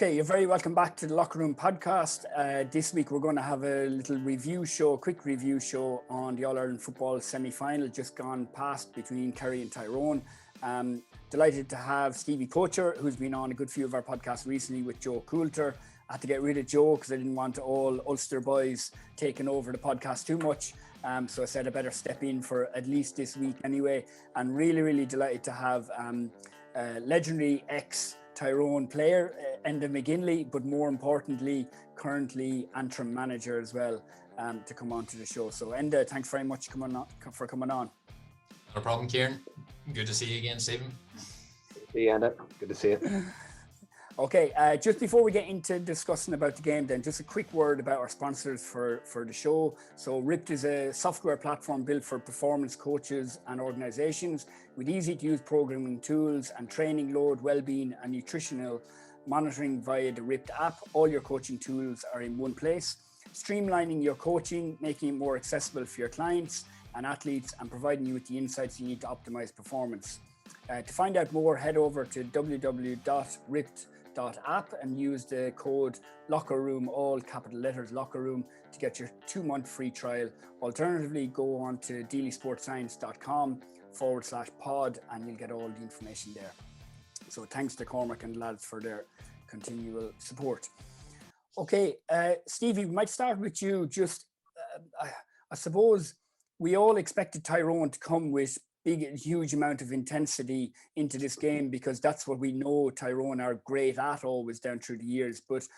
Okay, you're very welcome back to the Locker Room podcast. This week we're going to have a little review show, quick review show on the All-Ireland football semi-final just gone past between Kerry and Tyrone. Delighted to have Stevie Poacher, who's been on a good few of our podcasts recently with Joe Coulter. I had to get rid of Joe because I didn't want all Ulster boys taking over the podcast too much. So I said I better step in for at least this week anyway. And really delighted to have legendary ex-Tyrone player, Enda McGinley, but more importantly, currently Antrim manager as well, to come on to the show. So Enda, thanks very much for coming on. No problem, Ciaran. Good to see you again, Stephen. See you, Enda. Good to see you. Okay, just before we get into discussing about the game then, just a quick word about our sponsors for the show. So RIPT is a software platform built for performance coaches and organizations with easy to use programming tools and training load, well-being and nutritional monitoring via the RIPT app. All your coaching tools are in one place, streamlining your coaching, making it more accessible for your clients and athletes and providing you with the insights you need to optimize performance. To find out more, head over to www.ript.app and use the code LOCKERROOM, all capital letters LOCKERROOM, to get your 2-month free trial. Alternatively, go on to deelysportscience.com/pod and you'll get all the information there. So thanks to Cormac and lads for their continual support. Okay, Stevie, we might start with you. Just, I suppose we all expected Tyrone to come with huge amount of intensity into this game because that's what we know Tyrone are great at always down through the years. But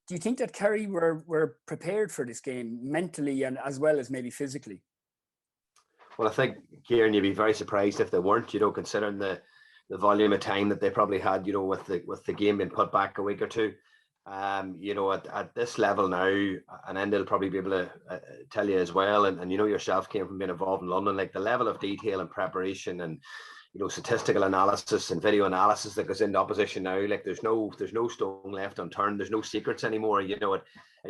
do you think that Kerry were prepared for this game mentally and as well as maybe physically? Well, I think, Ciaran, you'd be very surprised if they weren't, considering the volume of time that they probably had, with the game being put back a week or two. At this level now, and Enda will probably be able to tell you as well, and yourself came from being involved in London, like the level of detail and preparation and statistical analysis and video analysis that goes into opposition now, like there's no stone left unturned, there's no secrets anymore. It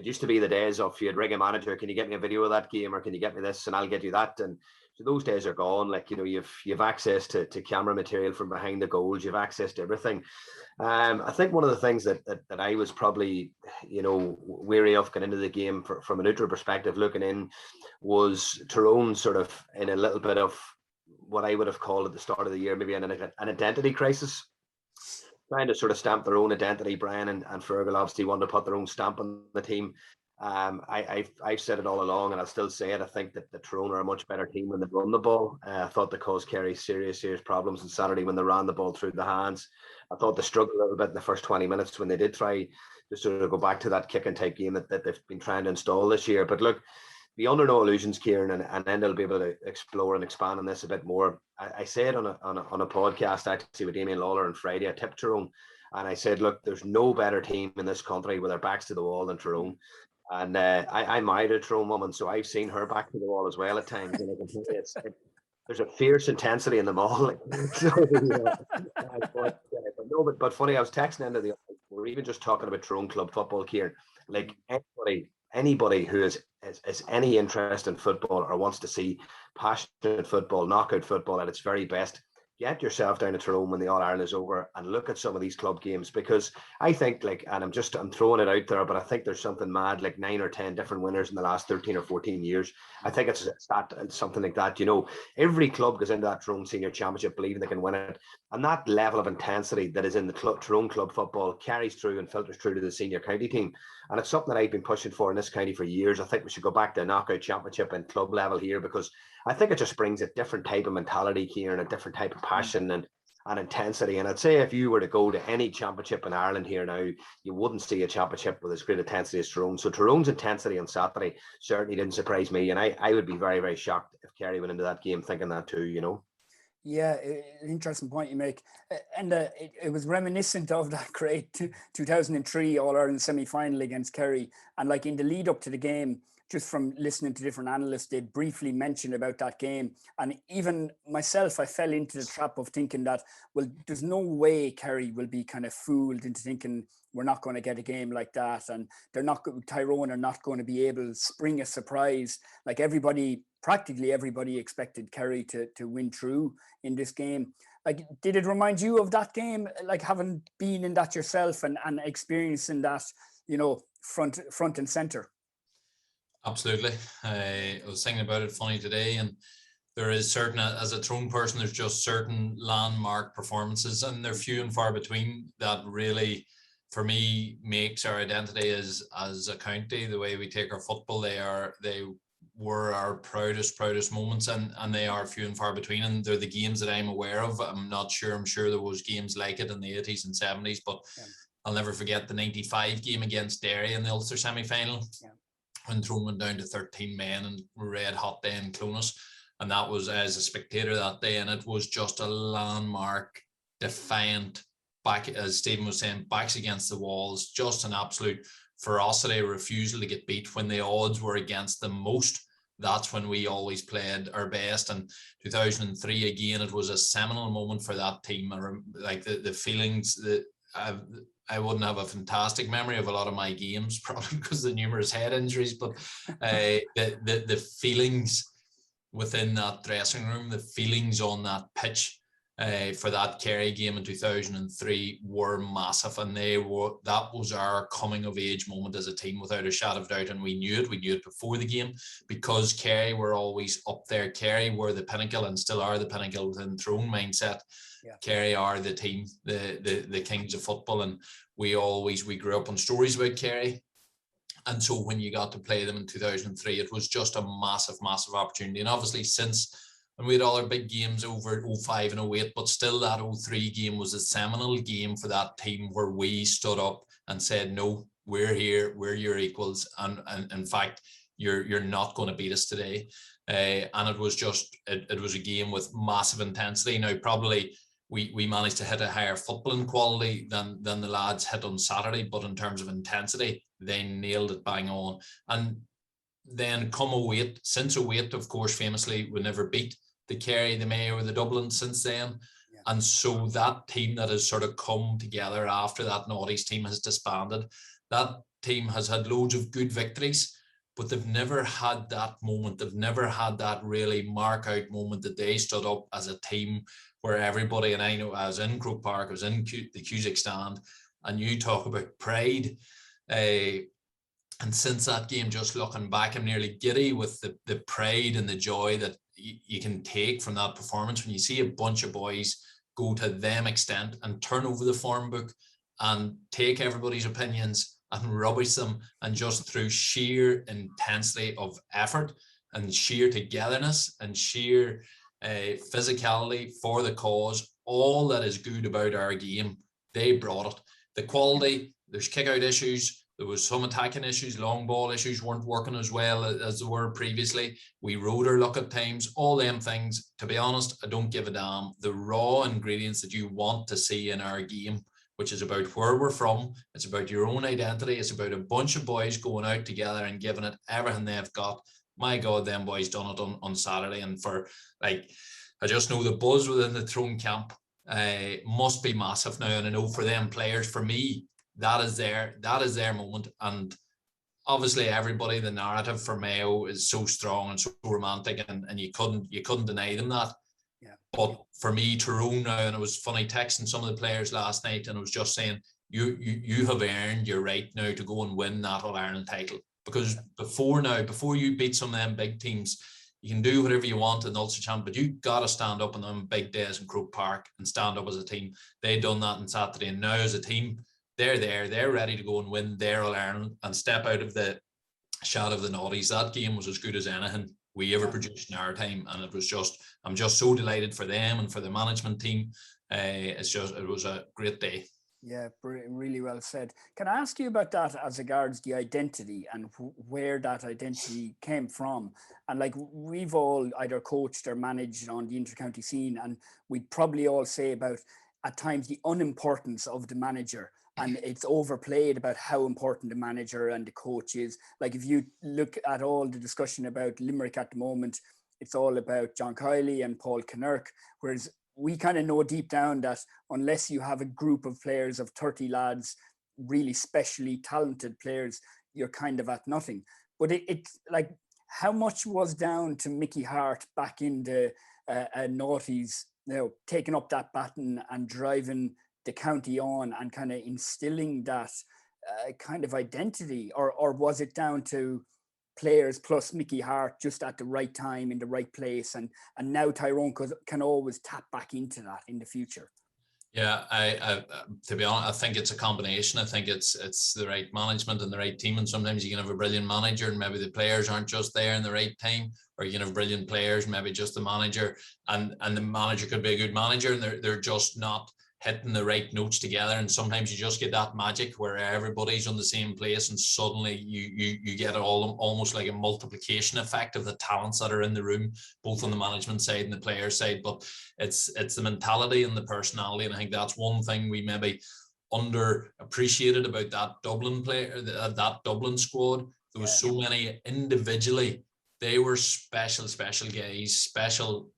used to be the days of you'd ring a manager, can you get me a video of that game, or can you get me this and I'll get you that, and so those days are gone. Like you've access to camera material from behind the goals, you've access to everything. I think one of the things that I was probably, weary of going into the game from a neutral perspective looking in was Tyrone sort of in a little bit of what I would have called at the start of the year, maybe an identity crisis, trying to sort of stamp their own identity. Brian and Fergal obviously wanted to put their own stamp on the team. I've said it all along and I'll still say it. I think that the Tyrone are a much better team when they run the ball. I thought they caused Kerry serious problems on Saturday when they ran the ball through the hands. I thought they struggled a little bit in the first 20 minutes when they did try to sort of go back to that kick and type game that they've been trying to install this year. But look, be under no illusions, Ciaran, and then they'll be able to explore and expand on this a bit more. I said on a podcast actually with Damien Lawler on Friday, I tipped Tyrone, and I said, look, there's no better team in this country with their backs to the wall than Tyrone. And I'm married to a Tyrone woman, so I've seen her back to the wall as well at times. And I can tell you there's a fierce intensity in them all. But funny, I was texting into the office. We're even just talking about Tyrone club football, Ciaran. Like anybody who has any interest in football or wants to see passionate football, knockout football at its very best, get yourself down to Tyrone when the All-Ireland is over and look at some of these club games, because I think, and I'm throwing it out there, but I think there's something mad, like 9 or 10 different winners in the last 13 or 14 years. I think it's something like that. Every club goes into that Tyrone Senior Championship believing they can win it. And that level of intensity that is in the Tyrone club football carries through and filters through to the senior county team. And it's something that I've been pushing for in this county for years. I think we should go back to a knockout championship and club level here, because I think it just brings a different type of mentality here and a different type of passion and intensity. And I'd say if you were to go to any championship in Ireland here now, you wouldn't see a championship with as great intensity as Tyrone. So Tyrone's intensity on Saturday certainly didn't surprise me. And I would be very, very shocked if Kerry went into that game thinking that too, Yeah, an interesting point you make. And it was reminiscent of that great 2003 All-Ireland semi-final against Kerry. And like in the lead up to the game, just from listening to different analysts, they briefly mentioned about that game. And even myself, I fell into the trap of thinking that, well, there's no way Kerry will be kind of fooled into thinking we're not going to get a game like that, and Tyrone are not going to be able to spring a surprise. Like practically everybody expected Kerry to win through in this game. Like, did it remind you of that game, like having been in that yourself and experiencing that, front and center? Absolutely. I was thinking about it funny today, and there is certain, as a Tyrone person, there's just certain landmark performances, and they're few and far between, that really, for me, makes our identity as a county. The way we take our football, they were our proudest moments, and they are few and far between, and they're the games that I'm aware of. I'm sure there was games like it in the 80s and 70s, but I'll never forget the 95 game against Derry in the Ulster semi-final, when Tyrone went down to 13 men and red hot day in Clonus. And that was as a spectator that day, and it was just a landmark, defiant, back, as Stephen was saying, backs against the walls, just an absolute ferocity, refusal to get beat when the odds were against them most. That's when we always played our best. And 2003, again, it was a seminal moment for that team. Like the feelings that I wouldn't have a fantastic memory of a lot of my games, probably because of the numerous head injuries, but the feelings within that dressing room, the feelings on that pitch for that Kerry game in 2003 were massive, and that was our coming of age moment as a team, without a shadow of doubt. And we knew it before the game, because Kerry were always up there. Kerry were the pinnacle, and still are the pinnacle within Tyrone mindset. Kerry are the team, the kings of football, and we grew up on stories about Kerry. And so when you got to play them in 2003, it was just a massive opportunity. And obviously since, and we had all our big games over 05 and 08, but still that 03 game was a seminal game for that team, where we stood up and said, no, we're here, we're your equals, and in fact, you're not going to beat us today. And it was a game with massive intensity. Now, probably we managed to hit a higher footballing quality than the lads hit on Saturday, but in terms of intensity, they nailed it bang on. And then come 08, since 08, of course, famously, we never beat the Kerry, the Mayo, or the Dublin since then. And so that team that has sort of come together after that Naughties team has disbanded, that team has had loads of good victories, but they've never had that moment. They've never had that really mark out moment that they stood up as a team where everybody, and I know I was in Croke Park, I was in the Cusack stand, and you talk about pride. And since that game, just looking back, I'm nearly giddy with the pride and the joy that you can take from that performance, when you see a bunch of boys go to them extent and turn over the form book and take everybody's opinions and rubbish them, and just through sheer intensity of effort and sheer togetherness and sheer physicality for the cause, all that is good about our game, they brought it. The quality, there's kick out issues, there was some attacking issues, long ball issues weren't working as well as they were previously. We rode our luck at times, all them things. To be honest, I don't give a damn. The raw ingredients that you want to see in our game, which is about where we're from, it's about your own identity, it's about a bunch of boys going out together and giving it everything they've got. My God, them boys done it on Saturday. And for, like, I just know the buzz within the Tyrone camp must be massive now. And I know for them players, for me, that is their moment. And obviously everybody, the narrative for Mayo is so strong and so romantic, and you couldn't deny them that. But for me, Tyrone now, and it was funny texting some of the players last night, and I was just saying, you have earned your right now to go and win that All-Ireland title. Because before you beat some of them big teams, you can do whatever you want in the Ulster Champ, but you got to stand up on them big days in Croke Park and stand up as a team. They done that on Saturday, and now as a team, they're there, they're ready to go and win their All-Ireland and step out of the shadow of the Naughties. That game was as good as anything we ever produced in our time, and I'm just so delighted for them and for the management team. It was a great day. Yeah, really well said. Can I ask you about that as regards the identity and where that identity came from? And like, we've all either coached or managed on the inter-county scene, and we'd probably all say about at times the unimportance of the manager. And it's overplayed about how important the manager and the coach is. Like, if you look at all the discussion about Limerick at the moment, it's all about John Kiley and Paul Kinnerk, whereas we kind of know deep down that unless you have a group of players of 30 lads really specially talented players, you're kind of at nothing. But it's like, how much was down to Mickey Hart back in the noughties, taking up that baton and driving the county on and kind of instilling that kind of identity, or was it down to players plus Mickey Hart just at the right time in the right place, and now Tyrone can always tap back into that in the future? Yeah, I to be honest, I think it's a combination. I think it's the right management and the right team, and sometimes you can have a brilliant manager and maybe the players aren't just there in the right time, or you can have brilliant players, maybe just the manager, and the manager could be a good manager and they're just not hitting the right notes together. And sometimes you just get that magic where everybody's on the same place, and suddenly you get almost like a multiplication effect of the talents that are in the room, both on the management side and the player side. But it's the mentality and the personality, and I think that's one thing we maybe underappreciated about that Dublin player, that Dublin squad. There was so many individually. They were special guys, special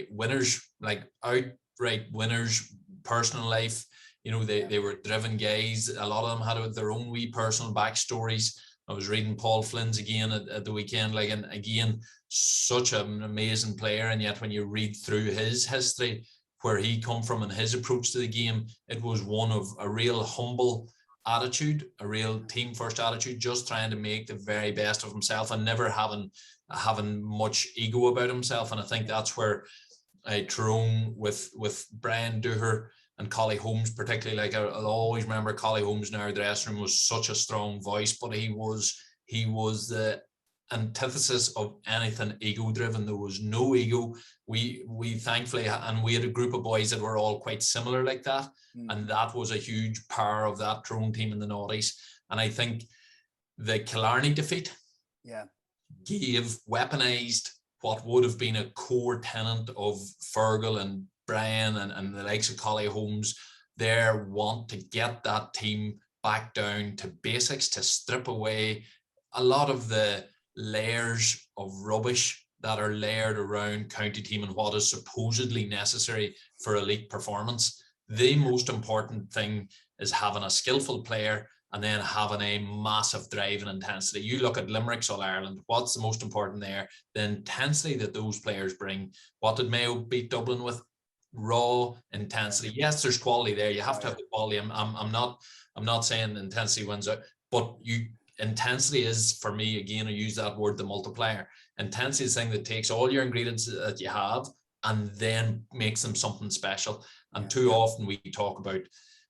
winners, like outright winners. Personal life, they were driven guys. A lot of them had their own wee personal backstories. I was reading Paul Flynn's again at the weekend, and again, such an amazing player. And yet when you read through his history, where he come from and his approach to the game, it was one of a real humble attitude, a real team first attitude, just trying to make the very best of himself and never having much ego about himself. And I think that's where Tyrone with Brian Dooher and Collie Holmes, particularly, I'll always remember Collie Holmes in our dressing room was such a strong voice, but he was the antithesis of anything ego driven. There was no ego. We thankfully, and we had a group of boys that were all quite similar like that, and that was a huge power of that Tyrone team in the noughties. And I think the Killarney defeat gave weaponized what would have been a core tenet of Fergal and Brian and the likes of Collie Holmes, their want to get that team back down to basics, to strip away a lot of the layers of rubbish that are layered around county team and what is supposedly necessary for elite performance. The most important thing is having a skillful player and then having a massive drive and intensity. You look at Limerick's All-Ireland, what's the most important there? The intensity that those players bring. What did Mayo beat Dublin with? Raw intensity. Yes, there's quality there. You have to have the quality. I'm not saying intensity wins out, but intensity is, for me, again, I use that word, the multiplier. Intensity is the thing that takes all your ingredients that you have and then makes them something special. And too often we talk about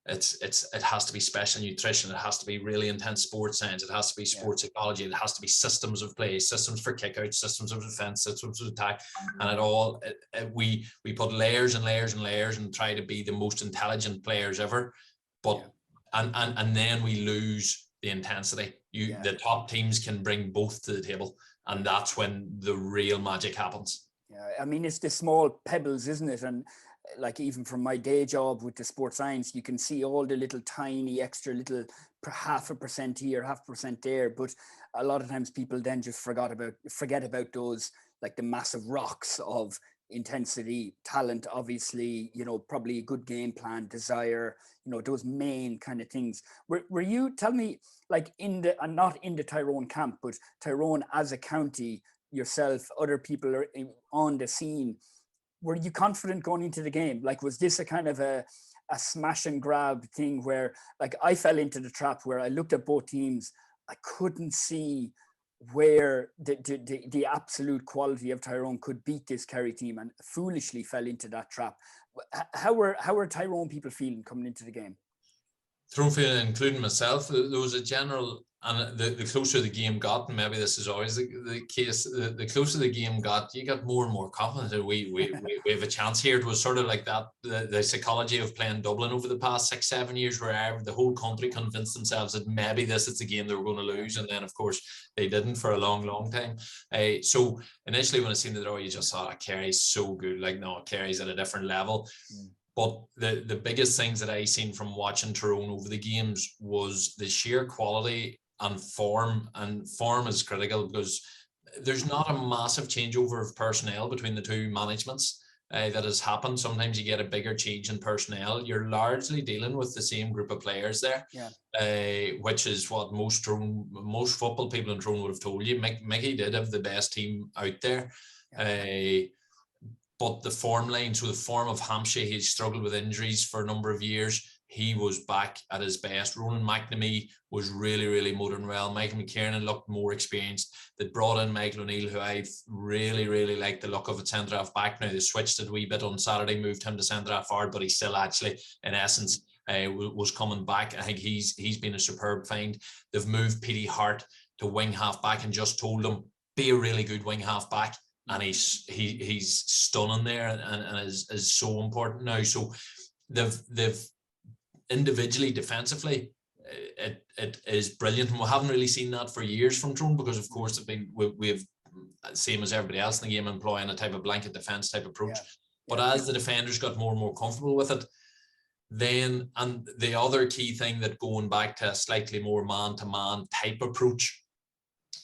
it has to be special nutrition, it has to be really intense sports science, it has to be sports psychology, it has to be systems of play, systems for kickouts, systems of defense, systems of attack, and we put layers and layers and layers and try to be the most intelligent players ever, but and then we lose the intensity. The top teams can bring both to the table, and that's when the real magic happens. I mean, it's the small pebbles, isn't it? And like, even from my day job with the sports science, you can see all the little tiny extra little 0.5% here, 0.5% there. But a lot of times people then just forget about those, like the massive rocks of intensity, talent, obviously, probably a good game plan, desire, those main kind of things. Were you, tell me, like and not in the Tyrone camp, but Tyrone as a county, yourself, other people are on the scene, were you confident going into the game? Like, was this a kind of a smash and grab thing where, like, I fell into the trap where I looked at both teams, I couldn't see where the absolute quality of Tyrone could beat this Kerry team, and foolishly fell into that trap. How were Tyrone people feeling coming into the game? Tyrone feeling, including myself, there was a general, and the closer the game got, and maybe this is always the case, the closer the game got, you got more and more confident. We have a chance here. It was sort of like that, the psychology of playing Dublin over the past 6-7 years, where the whole country convinced themselves that maybe this is the game they were going to lose, and then of course they didn't for a long time. So initially when I seen the draw, you just thought, Kerry's so good. Like, no, Kerry's at a different level. But the biggest things that I seen from watching Tyrone over the games was the sheer quality and form is critical, because there's not a massive changeover of personnel between the two managements. that has happened. Sometimes you get a bigger change in personnel. You're largely dealing with the same group of players there, which is what most football people in Tyrone would have told you. Mickey did have the best team out there. But the form line, so the form of Hampshire, he's struggled with injuries for a number of years. He was back at his best. Ronan McNamee was really, really motoring well. Michael McKiernan looked more experienced. They brought in Michael O'Neill, who I really, really liked the look of at centre half back. Now they switched it a wee bit on Saturday, moved him to centre half forward, but he still actually, in essence, was coming back. I think he's been a superb find. They've moved Petey Hart to wing half back and just told him, be a really good wing half back. And he's stunning there and is so important now. So they've individually, defensively, it is brilliant. And we haven't really seen that for years from Tyrone because, of course, we've same as everybody else in the game, employing a type of blanket defense type approach. But as the defenders got more and more comfortable with it, then, and the other key thing that going back to a slightly more man-to-man type approach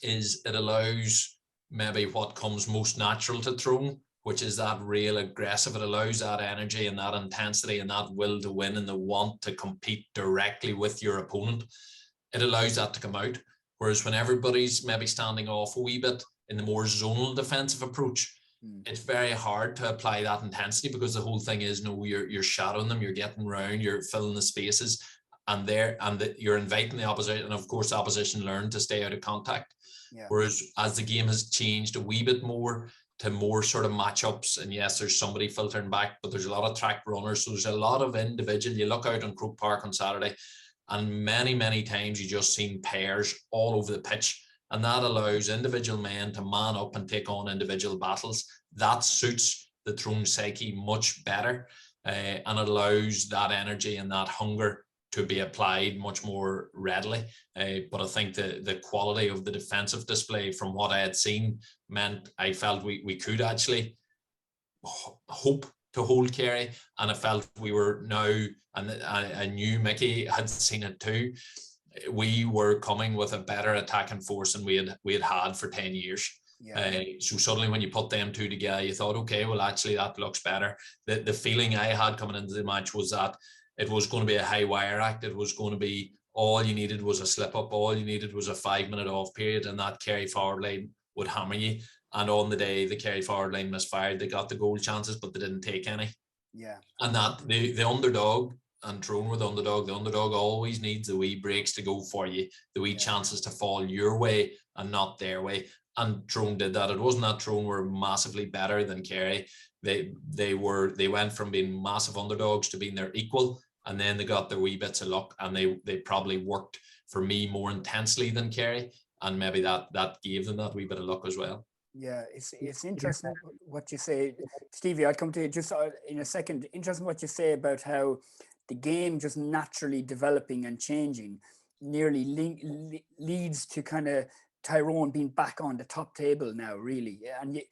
is it allows maybe what comes most natural to Tyrone, which is that real aggressive. It allows that energy and that intensity and that will to win and the want to compete directly with your opponent. It allows that to come out. Whereas when everybody's maybe standing off a wee bit in the more zonal defensive approach, it's very hard to apply that intensity because the whole thing is, no, you're shadowing them, you're getting round, you're filling the spaces, and you're inviting the opposition, and of course the opposition learn to stay out of contact. Whereas as the game has changed a wee bit more to more sort of matchups, and yes, there's somebody filtering back, but there's a lot of track runners, so there's a lot of individual. You look out on Croke Park on Saturday, and many times you just seen pairs all over the pitch, and that allows individual men to man up and take on individual battles. That suits the Tyrone psyche much better, and it allows that energy and that hunger to be applied much more readily. But I think the quality of the defensive display from what I had seen meant I felt we could actually hope to hold Kerry, and I felt we were now, and I knew Mickey had seen it too, we were coming with a better attacking force than we had for 10 years. So suddenly when you put them two together, you thought, okay, well actually that looks better. The feeling I had coming into the match was that it was going to be a high wire act. It was going to be all you needed was a slip up. All you needed was a 5-minute off period, and that Kerry forward line would hammer you. And on the day the Kerry forward line misfired, they got the goal chances, but they didn't take any. And that the underdog, and Tyrone were the underdog always needs the wee breaks to go for you, the wee chances to fall your way and not their way. And Tyrone did that. It wasn't that Tyrone were massively better than Kerry. They went from being massive underdogs to being their equal. And then they got their wee bits of luck, and they probably worked for me more intensely than Kerry, and maybe that gave them that wee bit of luck as well. Yeah, it's interesting what you say, Stevie. I'll come to you just in a second. Interesting what you say about how the game just naturally developing and changing nearly leads to kind of Tyrone being back on the top table now, really. And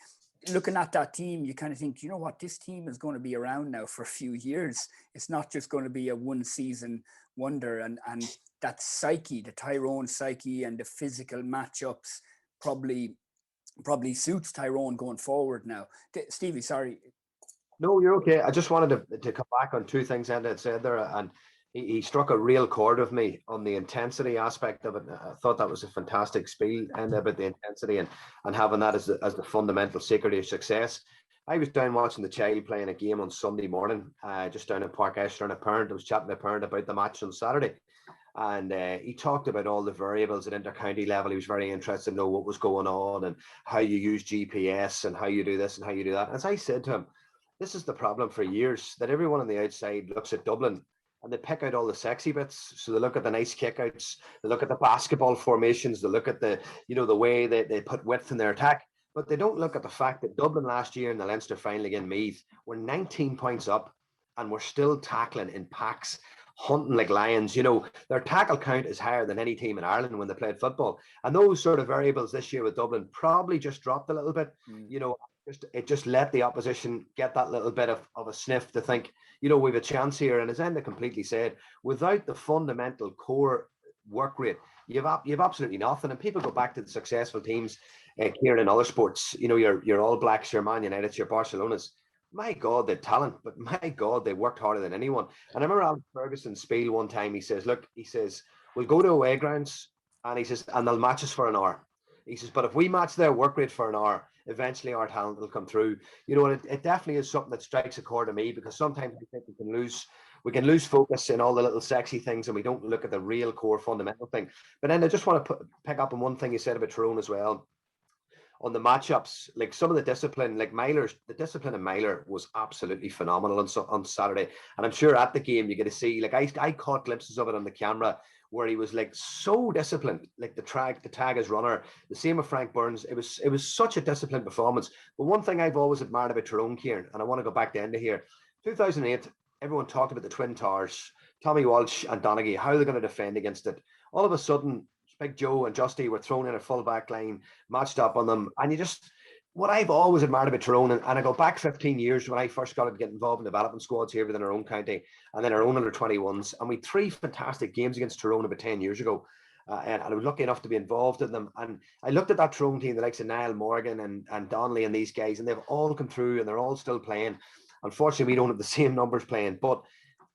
looking at that team, you kind of think, you know what, this team is going to be around now for a few years. It's not just going to be a one season wonder. And that psyche, the Tyrone psyche and the physical matchups probably suits Tyrone going forward now. Stevie, sorry. No, you're okay. I just wanted to come back on two things Enda had said there, and he struck a real chord with me on the intensity aspect of it. I thought that was a fantastic spiel, Enda, about the intensity and having that as the fundamental secret of success. I was down watching the child playing a game on Sunday morning, just down at Park Esther, and a parent was chatting to a parent about the match on Saturday. And he talked about all the variables at inter-county level. He was very interested to know what was going on and how you use GPS and how you do this and how you do that. As I said to him, this is the problem for years, that everyone on the outside looks at Dublin and they pick out all the sexy bits. So they look at the nice kickouts, they look at the basketball formations, they look at the way they put width in their attack. But they don't look at the fact that Dublin last year in the Leinster final against Meath were 19 points up and we're still tackling in packs, hunting like lions. Their tackle count is higher than any team in Ireland when they played football. And those sort of variables this year with Dublin probably just dropped a little bit. It just let the opposition get that little bit of a sniff to think, we've a chance here. And as Enda completely said, without the fundamental core work rate, you've absolutely nothing. And people go back to the successful teams here in other sports, your All Blacks, your Man United, your Barcelonas. my God, they talent, but my God, they worked harder than anyone. And I remember Alex Ferguson spiel one time. He says, "Look, he says we'll go to away grounds, and he says, and they'll match us for an hour." He says, "But if we match their work rate for an hour, eventually our talent will come through." You know, and it definitely is something that strikes a chord to me, because sometimes I think we can lose focus in all the little sexy things, and we don't look at the real core fundamental thing. But then I just want to pick up on one thing you said about Tyrone as well. On the matchups, like some of the discipline, like the discipline in Myler was absolutely phenomenal on Saturday. And I'm sure at the game you get to see, like I caught glimpses of it on the camera where he was like so disciplined, like the tag as runner. The same with Frank Burns. It was such a disciplined performance. But one thing I've always admired about Tyrone, Ciaran, and I want to go back to Enda here, 2008, everyone talked about the Twin Towers, Tommy Walsh and Donaghy, how they're going to defend against it. All of a sudden, Big Joe and Justy were thrown in a full back line, matched up on them. And what I've always admired about Tyrone, and I go back 15 years when I first started to get involved in development squads here within our own county, and then our own under 21s. And we had 3 fantastic games against Tyrone about 10 years ago. And I was lucky enough to be involved in them. And I looked at that Tyrone team, the likes of Niall Morgan and Donnelly and these guys, and they've all come through and they're all still playing. Unfortunately, we don't have the same numbers playing. But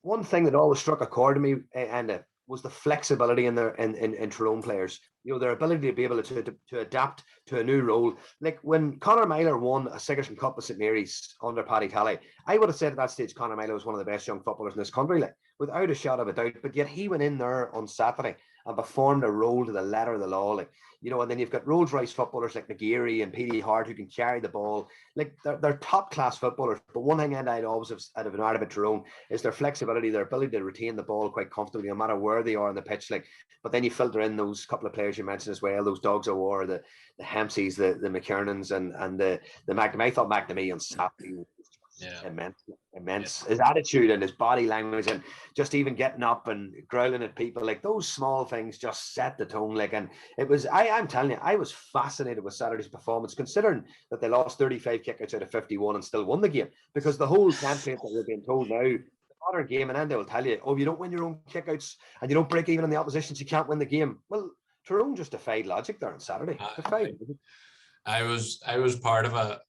one thing that always struck a chord to me, and was the flexibility in Tyrone players. You know, their ability to be able to adapt to a new role. Like when Conor Myler won a Sigerson Cup with St Mary's under Paddy Talley, I would have said at that stage Conor Myler was one of the best young footballers in this country, like, without a shadow of a doubt. But yet he went in there on Saturday and performed a role to the letter of the law. Like, you know, and then you've got Rolls Royce footballers like McGeary and Petey Hart who can carry the ball. Like they're top class footballers. But one thing I'd always have admired about Tyrone is their flexibility, their ability to retain the ball quite comfortably, no matter where they are on the pitch. Like, but then you filter in those couple of players you mentioned as well, those dogs of war, the Hempseys, the McKiernans, and the McNamee. I thought McNamee on Saturday was immense. His attitude and his body language, and just even getting up and growling at people, like those small things just set the tone. Like, and it was, I'm telling you, I was fascinated with Saturday's performance, considering that they lost 35 kickouts out of 51 and still won the game, because the whole template that we're being told now, the modern game, and then they will tell you, oh, you don't win your own kickouts and you don't break even on the opposition, so you can't win the game. Well, Tyrone just defied logic there on Saturday. I was part of a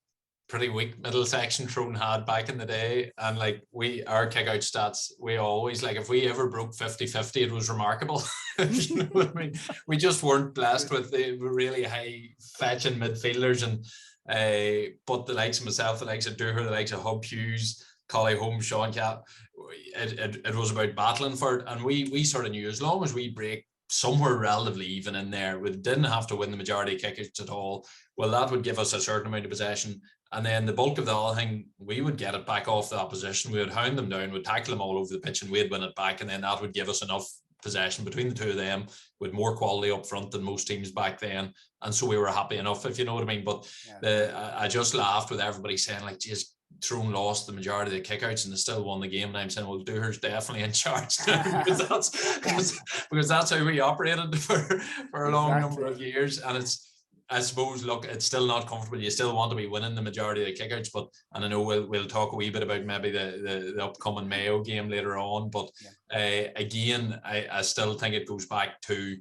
pretty weak middle section Tyrone had back in the day, and like our kick out stats, we always, like, if we ever broke 50-50, it was remarkable. You know what I mean? We just weren't blessed with the really high fetching midfielders, and but the likes of myself, the likes of Dooher, the likes of Hub Hughes, Collie Holmes, Sean Cap, it was about battling for it. And we sort of knew as long as we break somewhere relatively even in there, we didn't have to win the majority of kickouts at all, well, that would give us a certain amount of possession. And then the bulk of the other thing, we would get it back off the opposition. We would hound them down, we'd tackle them all over the pitch, and we'd win it back. And then that would give us enough possession between the two of them, with more quality up front than most teams back then. And so we were happy enough, if you know what I mean. But I just laughed with everybody saying, like, geez, Tyrone lost the majority of the kickouts and they still won the game. And I'm saying, well, Dooher's definitely in charge now, because that's how we operated for a long number of years. And it's, I suppose, look, it's still not comfortable. You still want to be winning the majority of the kickouts, but, and I know we'll talk a wee bit about maybe the upcoming Mayo game later on, but again, I still think it goes back to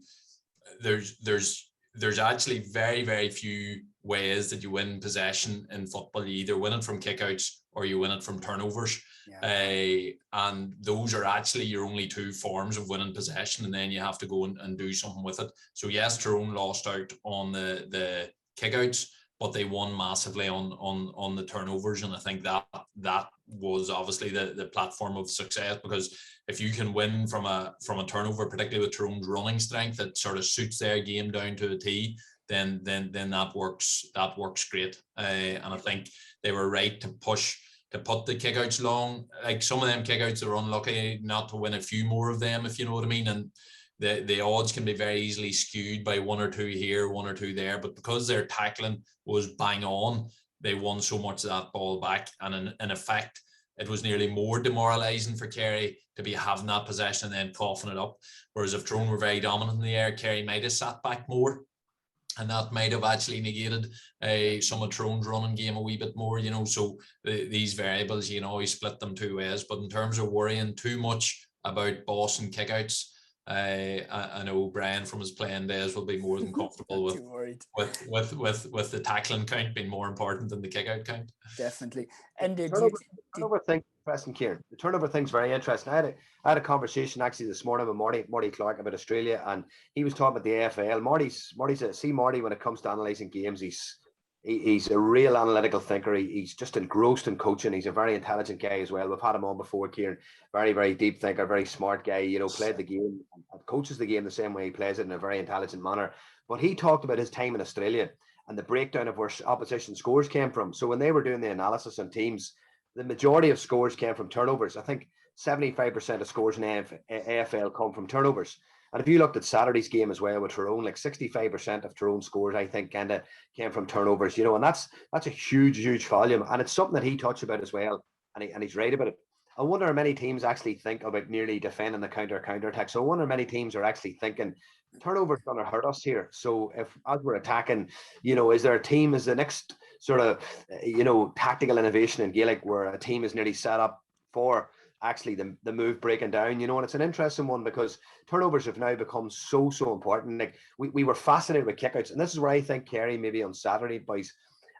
there's actually very, very few ways that you win possession in football. You either win it from kickouts or you win it from turnovers. And those are actually your only two forms of winning possession, and then you have to go and do something with it. So yes, Tyrone lost out on the kickouts, but they won massively on the turnovers, and I think that was obviously the platform of success, because if you can win from a turnover, particularly with Tyrone's running strength, that sort of suits their game down to a T, then that works great. And I think they were right to put the kickouts long. Like, some of them kickouts are unlucky not to win a few more of them, if you know what I mean. And the odds can be very easily skewed by one or two here, one or two there. But because their tackling was bang on, they won so much of that ball back. And in effect, it was nearly more demoralising for Kerry to be having that possession and then coughing it up. Whereas if Tyrone were very dominant in the air, Kerry might have sat back more, and that might have actually negated some of Tyrone's running game a wee bit more, you know. So these variables, you can always split them two ways. But in terms of worrying too much about boss and kickouts, I know Brian from his playing days will be more than comfortable with the tackling count being more important than the kick out count. Definitely. And turnover thing, interesting, Ciaran. The turnover thing's very interesting. I had a conversation actually this morning with Marty Clark about Australia, and he was talking about the AFL. Marty, when it comes to analysing games, he's a real analytical thinker. He's just engrossed in coaching. He's a very intelligent guy as well. We've had him on before, Ciaran. Very, very deep thinker, very smart guy. You know, played the game, coaches the game the same way he plays it in a very intelligent manner. But he talked about his time in Australia and the breakdown of where opposition scores came from. So when they were doing the analysis on teams, the majority of scores came from turnovers. I think 75% of scores in AFL come from turnovers. And if you looked at Saturday's game as well with Tyrone, like 65% of Tyrone scores, I think, kind of came from turnovers, you know, and that's a huge, huge volume. And it's something that he touched about as well. And he's right about it. I wonder how many teams actually think about nearly defending the counter attack. So I wonder how many teams are actually thinking turnover's going to hurt us here. So if as we're attacking, you know, is there a team, is the next sort of, you know, tactical innovation in Gaelic where a team is nearly set up for actually the move breaking down, you know, and it's an interesting one because turnovers have now become so important. Like we were fascinated with kickouts, and this is where I think Kerry maybe on Saturday, boys,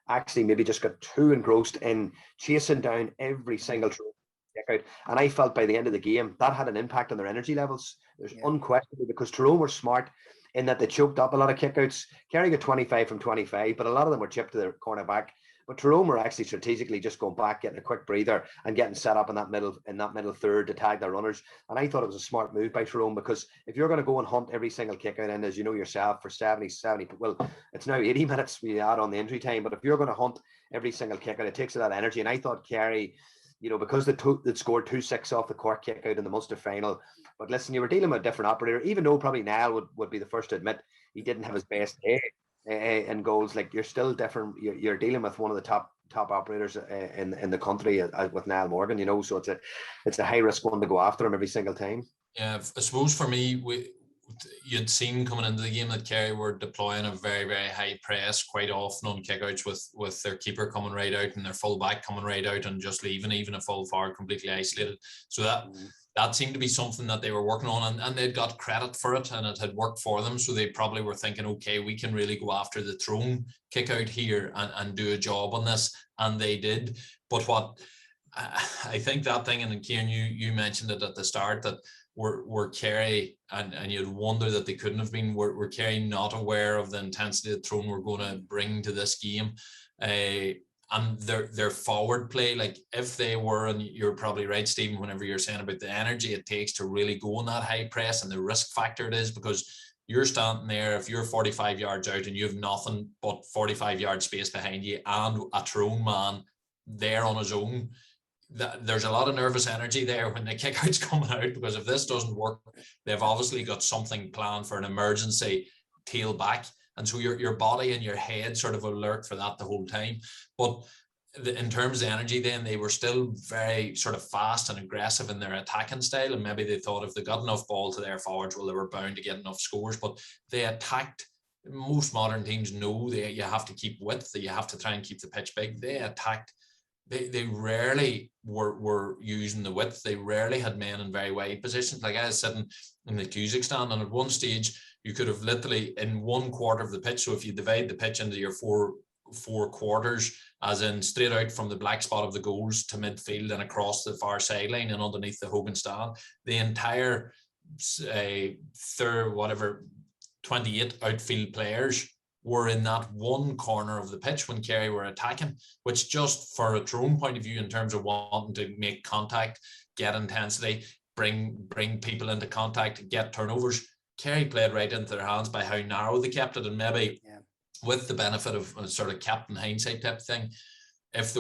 actually maybe just got too engrossed in chasing down every single kickout, and I felt by the end of the game that had an impact on their energy levels. There's unquestionably, because Tyrone were smart in that they choked up a lot of kickouts. Kerry got 25 from 25, but a lot of them were chipped to their cornerback. But Tyrone were actually strategically just going back, getting a quick breather and getting set up in that middle third to tag their runners. And I thought it was a smart move by Tyrone, because if you're going to go and hunt every single kick out, and as you know yourself, for 70, well, it's now 80 minutes we add on the injury time, but if you're going to hunt every single kick out, it takes a lot of energy. And I thought Kerry, you know, because they scored 2-6 off the Cork kick out in the Munster final. But listen, you were dealing with a different operator, even though probably Niall would be the first to admit he didn't have his best day in goals. Like, you're still different. You're dealing with one of the top operators in the country with Niall Morgan, you know, so it's a high risk one to go after him every single time. Yeah, I suppose for me, you'd seen coming into the game that Kerry were deploying a very, very high press quite often on kickouts with their keeper coming right out and their full back coming right out and just leaving even a full forward completely isolated. So that seemed to be something that they were working on, and they'd got credit for it, and it had worked for them. So they probably were thinking, okay, we can really go after the Tyrone kick out here and do a job on this. And they did. But what I think that thing, and Ciaran, you mentioned it at the start, that were Kerry, and you'd wonder that they couldn't have been, were Kerry not aware of the intensity that Tyrone were going to bring to this game. And their forward play, like if they were, and you're probably right, Stephen, whenever you're saying about the energy it takes to really go on that high press and the risk factor it is, because you're standing there, if you're 45 yards out and you have nothing but 45 yard space behind you and a Tyrone man there on his own, there's a lot of nervous energy there when the kickout's coming out, because if this doesn't work, they've obviously got something planned for an emergency tail back. And so your body and your head sort of alert for that the whole time. But in terms of energy, then they were still very sort of fast and aggressive in their attacking style. And maybe they thought if they got enough ball to their forwards, well, they were bound to get enough scores. But they attacked. Most modern teams know that you have to keep width, that you have to try and keep the pitch big. They attacked. They rarely were using the width. They rarely had men in very wide positions. Like I was sitting in the Cusick stand, and at one stage, you could have literally in one quarter of the pitch. So if you divide the pitch into your four quarters, as in straight out from the black spot of the goals to midfield and across the far sideline and underneath the Hogan stand, the entire 28 outfield players were in that one corner of the pitch when Kerry were attacking, which just for a Tyrone point of view, in terms of wanting to make contact, get intensity, bring people into contact, get turnovers, Kerry played right into their hands by how narrow they kept it. And maybe with the benefit of a sort of captain hindsight type thing, if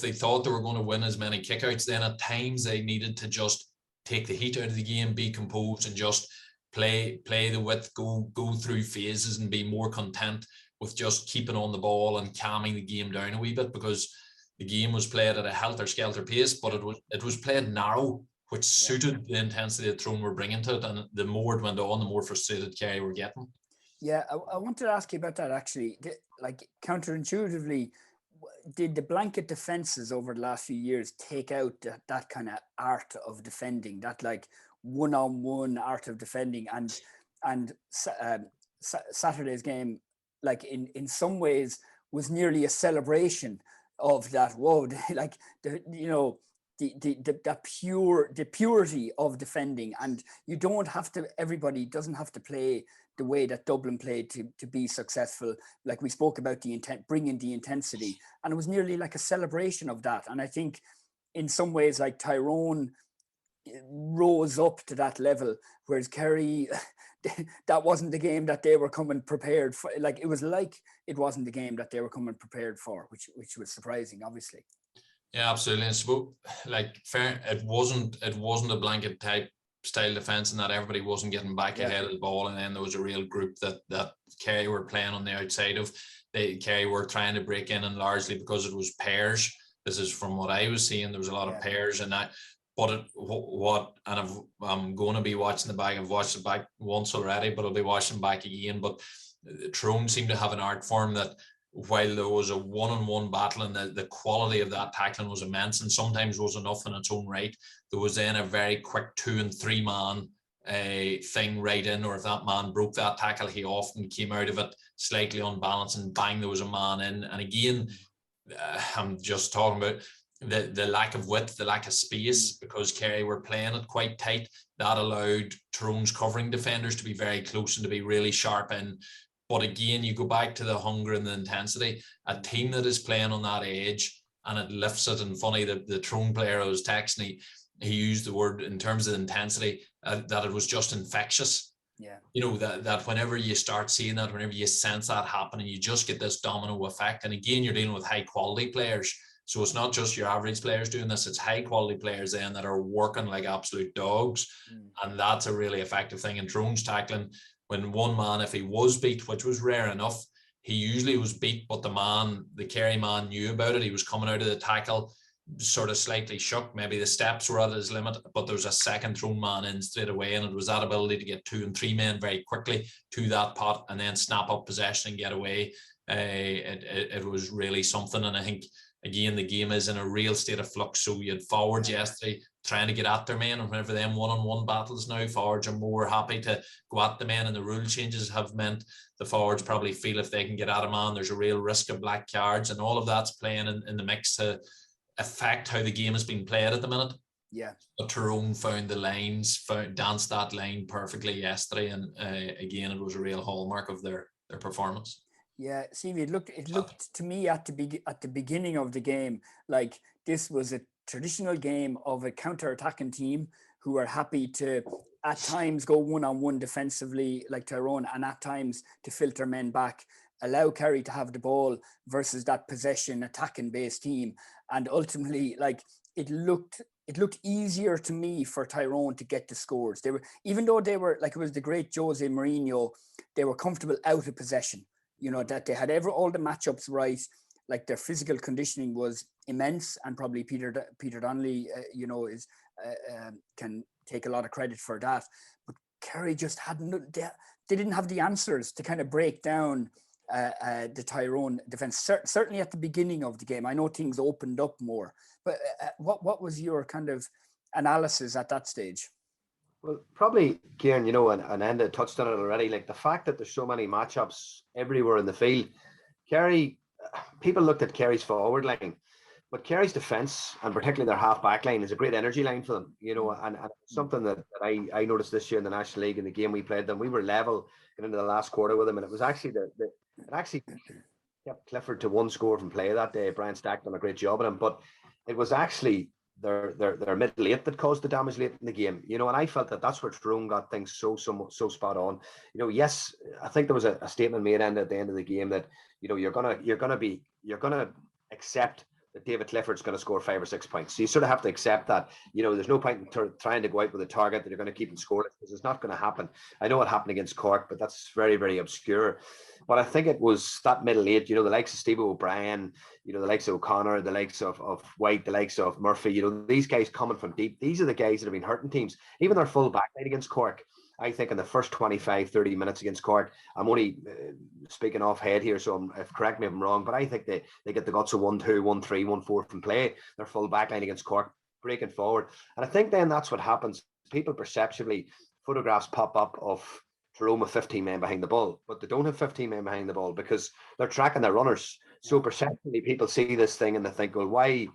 they thought they were going to win as many kickouts, then at times they needed to just take the heat out of the game, be composed, and just play the width, go through phases, and be more content with just keeping on the ball and calming the game down a wee bit, because the game was played at a helter-skelter pace, but it was played narrow, which suited the intensity that Tyrone were bringing to it. And the more it went on, the more frustrated Kerry were getting. Yeah, I wanted to ask you about that actually. Like, counterintuitively, did the blanket defenses over the last few years take out that kind of art of defending? That, like, one-on-one art of defending, and Saturday's game, like in some ways, was nearly a celebration of that. Whoa, like the purity of defending, and you don't have to. Everybody doesn't have to play the way that Dublin played to be successful. Like we spoke about the intent, bringing the intensity, and it was nearly like a celebration of that. And I think in some ways, like Tyrone rose up to that level, whereas Kerry, that wasn't the game that they were coming prepared for. Like it wasn't the game that they were coming prepared for, which was surprising, obviously. Yeah, absolutely. And so, like, fair, it wasn't a blanket type style defense, and that everybody wasn't getting back ahead of the ball, and then there was a real group that Kerry were playing on the outside of. Kerry were trying to break in, and largely because it was pairs. This is from what I was seeing. There was a lot of pairs in that. But I'm going to be watching the back. I've watched it back once already, but I'll be watching back again. But Tyrone seemed to have an art form that, while there was a one-on-one battle and the quality of that tackling was immense and sometimes was enough in its own right, there was then a very quick 2 and 3 man thing right in, or if that man broke that tackle, he often came out of it slightly unbalanced and bang, there was a man in. And again, I'm just talking about the lack of width, the lack of space, because Kerry were playing it quite tight. That allowed Tyrone's covering defenders to be very close and to be really sharp in. But again, you go back to the hunger and the intensity. A team that is playing on that edge and it lifts it. And funny, the Tyrone player I was texting, he used the word in terms of intensity, that it was just infectious. Yeah. You know, that whenever you start seeing that, whenever you sense that happening, you just get this domino effect. And again, you're dealing with high quality players. So it's not just your average players doing this, it's high quality players then that are working like absolute dogs. And that's a really effective thing. And Tyrone's tackling, when one man, if he was beat, which was rare enough, he usually was beat, but the Kerry man knew about it. He was coming out of the tackle, sort of slightly shook. Maybe the steps were at his limit, but there was a second Tyrone man in straight away. And it was that ability to get 2 and 3 men very quickly to that pot and then snap up possession and get away. It was really something. And I think, again, the game is in a real state of flux. So you had forwards yesterday trying to get at their men, and whenever them one-on-one battles now, forwards are more happy to go at the men, and the rule changes have meant the forwards probably feel if they can get at a man, there's a real risk of black cards, and all of that's playing in the mix to affect how the game is being played at the minute. Yeah. But Tyrone found the lines, danced that line perfectly yesterday, and again, it was a real hallmark of their performance. Yeah, see, it looked to me at the beginning of the game like this was a traditional game of a counter-attacking team who are happy to at times go one-on-one defensively like Tyrone, and at times to filter men back, allow Kerry to have the ball versus that possession attacking based team. And ultimately, like it looked easier to me for Tyrone to get the scores. They were, even though they were like, it was the great Jose Mourinho, they were comfortable out of possession. You know, that they had all the matchups right, like their physical conditioning was immense, and probably Peter Donnelly, can take a lot of credit for that. But Kerry just they didn't have the answers to kind of break down the Tyrone defense. Certainly at the beginning of the game, I know things opened up more. But what was your kind of analysis at that stage? Well, probably, Ciaran, you know, and Enda touched on it already, like the fact that there's so many matchups everywhere in the field. Kerry, people looked at Kerry's forward line, but Kerry's defence, and particularly their half-back line, is a great energy line for them, you know, and something that I noticed this year in the National League, in the game we played them, we were level getting into the last quarter with them, and it was actually it actually kept Clifford to 1 score from play that day. Brian Stack done a great job at him, but it was actually their middle eight that caused the damage late in the game, you know, and I felt that that's where Tyrone got things so spot on. You know, yes, I think there was a statement made at the end of the game that, you know, you're gonna accept that David Clifford's going to score 5 or 6 points. So you sort of have to accept that. You know, there's no point in trying to go out with a target that you're going to keep him scoreless, because it's not going to happen. I know what happened against Cork, but that's very, very obscure. But I think it was that middle eight, you know, the likes of Steve O'Brien, you know, the likes of O'Connor, the likes of White, the likes of Murphy, you know, these guys coming from deep. These are the guys that have been hurting teams. Even their full back line against Cork, I think in the first 25, 30 minutes against Cork, I'm only speaking off head here, so correct me if I'm wrong, but I think they get the guts of 1-2, 1-3, 1-4 from play. Their full back line against Cork, breaking forward. And I think then that's what happens. people perceptually, photographs pop up of Tyrone with 15 men behind the ball, but they don't have 15 men behind the ball because they're tracking their runners. So perceptually, people see this thing and they think, well, why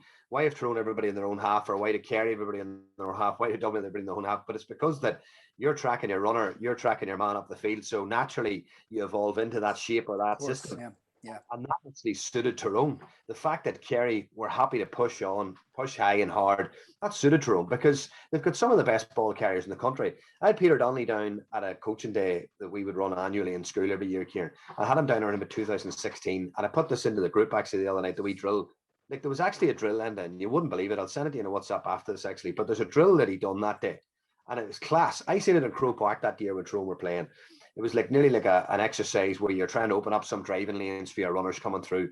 have Tyrone everybody in their own half, or why to Kerry everybody in their own half, why to Dublin everybody in their own half? But it's because that you're tracking your runner, you're tracking your man up the field. So naturally, you evolve into that shape or that system. Yeah. And that actually suited Tyrone. The fact that Kerry were happy to push high and hard, that suited Tyrone because they've got some of the best ball carriers in the country. I had Peter Donnelly down at a coaching day that we would run annually in school every year, Ciaran. I had him down around about 2016, and I put this into the group actually the other night, the wee drill. Like, there was actually a drill, Enda, and you wouldn't believe it. I'll send it to you in a WhatsApp after this actually, but there's a drill that he done that day, and it was class. I seen it in Croke Park that year when Tyrone were playing. It was like nearly like an exercise where you're trying to open up some driving lanes for your runners coming through.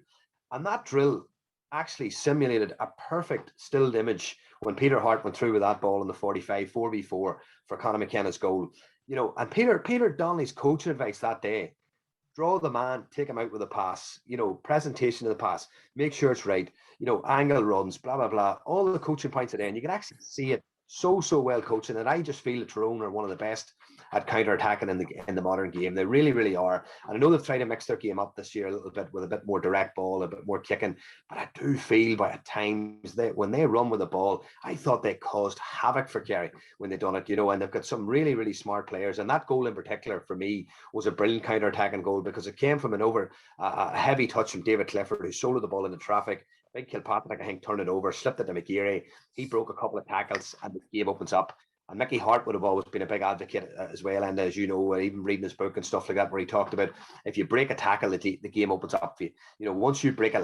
And that drill actually simulated a perfect stilled image when Peter Hart went through with that ball in the 45, 4v4 for Conor McKenna's goal. You know, and Peter Donnelly's coaching advice that day: draw the man, take him out with a pass, you know, presentation of the pass, make sure it's right, you know, angle runs, blah, blah, blah. All the coaching points are there, and you can actually see it so well coaching. And I just feel that Tyrone are one of the best at counter-attacking in the modern game. They really, really are. And I know they've tried to mix their game up this year a little bit with a bit more direct ball, a bit more kicking. But I do feel by at times that when they run with the ball, I thought they caused havoc for Kerry when they done it, you know, and they've got some really, really smart players. And that goal in particular for me was a brilliant counter-attacking goal because it came from a heavy touch from David Clifford, who sold the ball into traffic. Big Kilpatrick, I think, turned it over, slipped it to McGeary. He broke a couple of tackles and the game opens up. And Mickey Hart would have always been a big advocate as well. And as you know, even reading his book and stuff like that, where he talked about if you break a tackle, the game opens up for you. You know, once you break a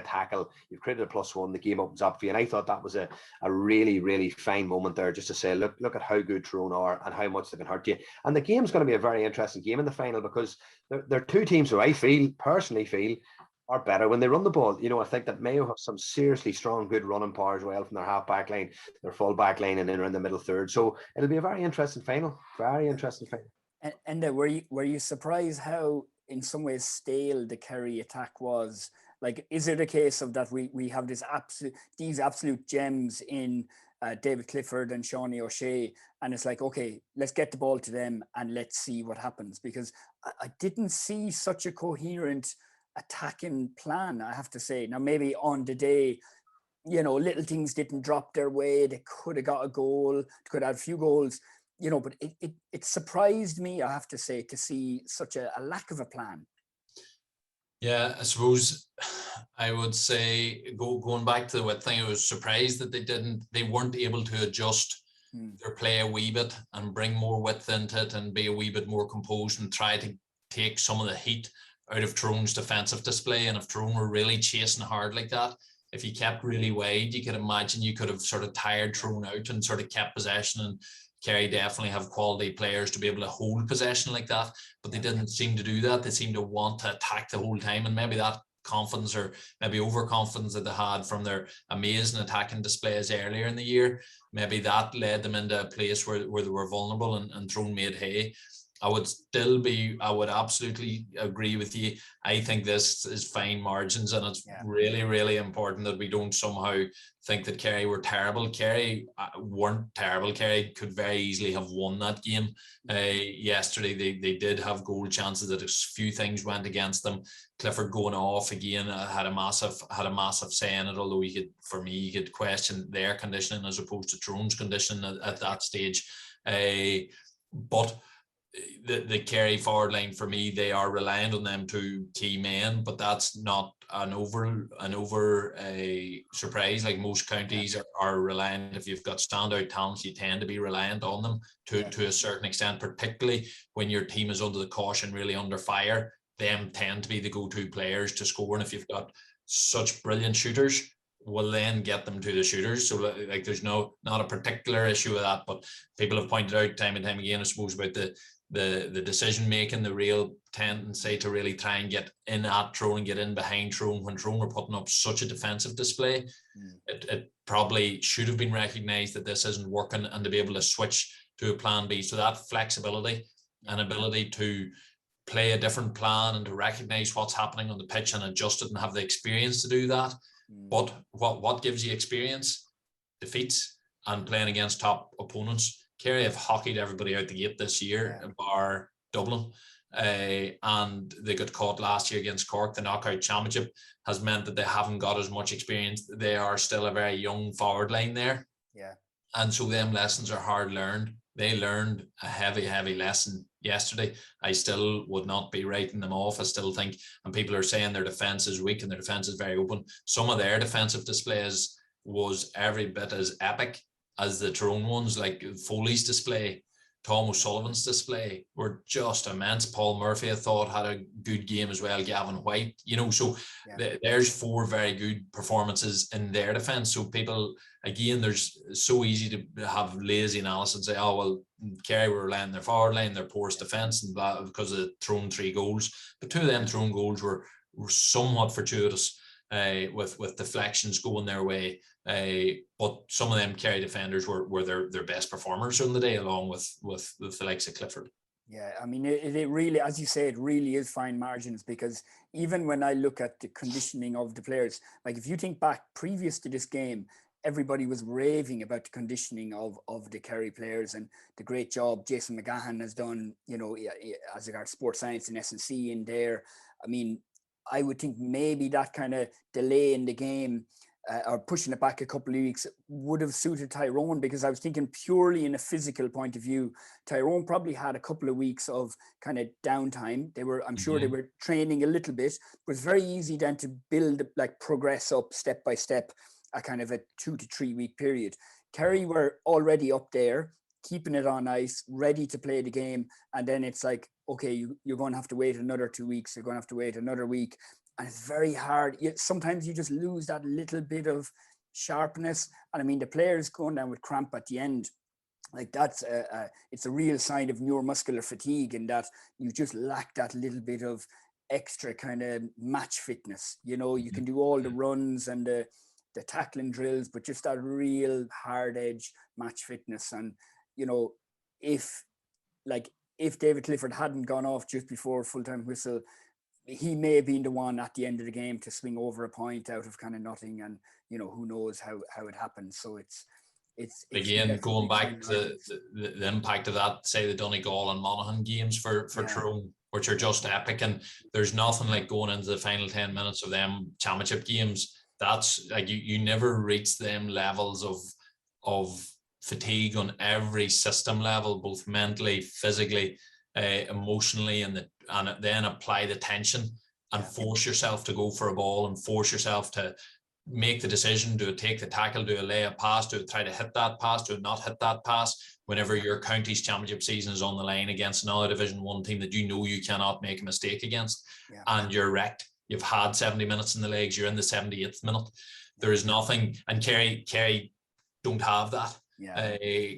tackle, you've created a +1, the game opens up for you. And I thought that was a really, really fine moment there, just to say, look at how good Tyrone are and how much they can hurt you. And the game's going to be a very interesting game in the final because they're two teams who I personally feel are better when they run the ball. You know, I think that Mayo have some seriously strong, good running power as well from their half back line, their full back line, and then around the middle third. So it'll be a very interesting final. Very interesting final. And were you surprised how, in some ways, stale the Kerry attack was? Like, is it a case of that we have these absolute gems in David Clifford and Shawnee O'Shea, and it's like, okay, let's get the ball to them and let's see what happens? Because I didn't see such a coherent attacking plan, I have to say. Now, maybe on the day, you know, little things didn't drop their way. They could have got a goal, could have a few goals, you know, but it surprised me, I have to say, to see such a lack of a plan. Yeah, I suppose I would say going back to the wit thing, I was surprised that they weren't able to adjust their play a wee bit and bring more width into it and be a wee bit more composed and try to take some of the heat out of Tyrone's defensive display. And if Tyrone were really chasing hard like that, if he kept really wide, you could imagine you could have sort of tired Tyrone out and sort of kept possession. And Kerry definitely have quality players to be able to hold possession like that, but they didn't seem to do that. They seemed to want to attack the whole time, and maybe that confidence or maybe overconfidence that they had from their amazing attacking displays earlier in the year, maybe that led them into a place where they were vulnerable and Tyrone made hay. I would absolutely agree with you. I think this is fine margins, and it's really, really important that we don't somehow think that Kerry were terrible. Kerry weren't terrible. Kerry could very easily have won that game. Yesterday, they did have goal chances. That a few things went against them. Clifford going off again had a massive say in it. Although you could question their conditioning as opposed to Tyrone's conditioning at that stage. But the Kerry forward line, for me, they are reliant on them two key men, but that's not an over surprise. Like most counties are reliant. If you've got standout talents, you tend to be reliant on them to a certain extent, particularly when your team is under the caution, really under fire. Them tend to be the go-to players to score, and if you've got such brilliant shooters, will then get them to the shooters. So like there's not a particular issue with that, but people have pointed out time and time again, I suppose, about the decision making, the real tendency to really try and get in at Tyrone and get in behind Tyrone when Tyrone were putting up such a defensive display. It probably should have been recognised that this isn't working and to be able to switch to a plan B. So that flexibility and ability to play a different plan and to recognise what's happening on the pitch and adjust it and have the experience to do that. But what gives you experience? Defeats. and playing against top opponents. Kerry have hockeyed everybody out the gate this year, bar Dublin. And they got caught last year against Cork. The knockout championship has meant that they haven't got as much experience. They are still a very young forward line there. Yeah. And so them lessons are hard learned. They learned a heavy lesson yesterday. I still would not be writing them off. I still think, and people are saying their defense is weak and their defense is very open. Some of their defensive displays was every bit as epic as the Tyrone ones, like Foley's display, Tom O'Sullivan's display were just immense. Paul Murphy, I thought, had a good game as well. Gavin White, so there's 4 very good performances in their defence. So people, again, there's so easy to have lazy analysis and say, oh, well, Kerry were relying on their forward line, their poorest defence, and blah, because of thrown 3 goals. But 2 of them thrown goals were somewhat fortuitous, with deflections going their way. But some of them Kerry defenders were their best performers on the day, along with the likes of Clifford. Yeah, I mean, it really, as you say, it really is fine margins, because even when I look at the conditioning of the players, like if you think back previous to this game, everybody was raving about the conditioning of the Kerry players and the great job Jason McGahan has done, as regards sports science and S&C in there. I mean, I would think maybe that kind of delay in the game or pushing it back a couple of weeks would have suited Tyrone, because I was thinking purely in a physical point of view, Tyrone probably had a couple of weeks of kind of downtime. They were, I'm sure they were training a little bit. It was very easy then to build, like progress up step by step, a kind of a 2 to 3 week period. Kerry were already up there, keeping it on ice, ready to play the game. And then it's like, okay, you're going to have to wait another 2 weeks. You're going to have to wait another week. And it's very hard. Sometimes you just lose that little bit of sharpness. And I mean, the players going down with cramp at the end, like that's it's a real sign of neuromuscular fatigue, and that you just lack that little bit of extra kind of match fitness. You can do all the runs and the tackling drills, but just that real hard edge match fitness. And, if David Clifford hadn't gone off just before full-time whistle, he may have been the one at the end of the game to swing over a point out of kind of nothing, and who knows how it happened. So it's again going back to the impact of that, say the Donegal and Monaghan games for Tyrone, which are just epic, and there's nothing like going into the final 10 minutes of them championship games. That's like you never reach them levels of fatigue on every system level, both mentally, physically, emotionally, and then apply the tension and force yourself to go for a ball and force yourself to make the decision, do it, take the tackle, do a lay a pass, do it, try to hit that pass, do it, not hit that pass, whenever your county's championship season is on the line against another Division 1 team that you cannot make a mistake against, and you're wrecked. You've had 70 minutes in the legs, you're in the 78th minute. There is nothing, and Kerry don't have that.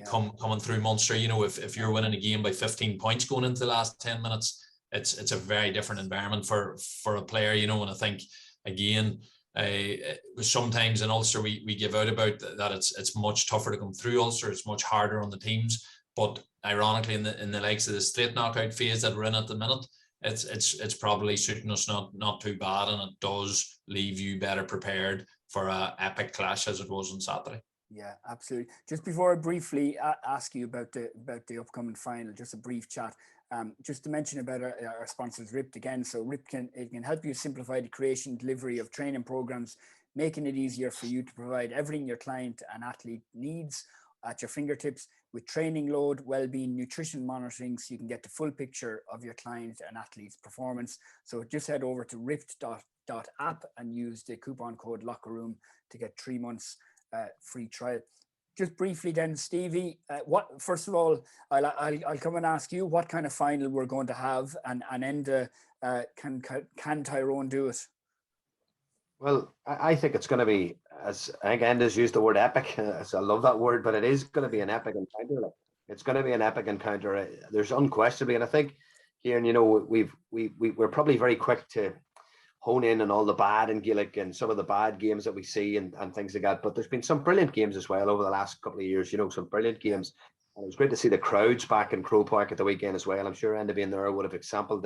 Coming through Munster, if you're winning a game by 15 points going into the last 10 minutes, it's a very different environment for a player, and I think again, sometimes in Ulster we give out about that it's much tougher to come through Ulster, it's much harder on the teams, but ironically in the likes of the straight knockout phase that we're in at the minute, it's probably suiting us not too bad, and it does leave you better prepared for a epic clash as it was on Saturday. Yeah, absolutely. Just before I briefly ask you about the upcoming final, just a brief chat. Just to mention about our sponsors, RIPT again. So RIPT can help you simplify the creation and delivery of training programs, making it easier for you to provide everything your client and athlete needs at your fingertips, with training load, well-being, nutrition monitoring, so you can get the full picture of your client and athlete's performance. So just head over to ript.app and use the coupon code LOCKERROOM to get 3 months free trial. Just briefly then, Stevie, first of all, I'll come and ask you what kind of final we're going to have, and Enda, can Tyrone do it? Well, I think it's going to be, as I think Enda's used the word epic, so I love that word, but it is going to be an epic encounter. It's going to be an epic encounter. There's unquestionably, and I think, Ciaran, we're probably very quick to hone in on all the bad in Gaelic and some of the bad games that we see and things like that. But there's been some brilliant games as well over the last couple of years, some brilliant games. And it was great to see the crowds back in Croke Park at the weekend as well. I'm sure Enda being there would have exampled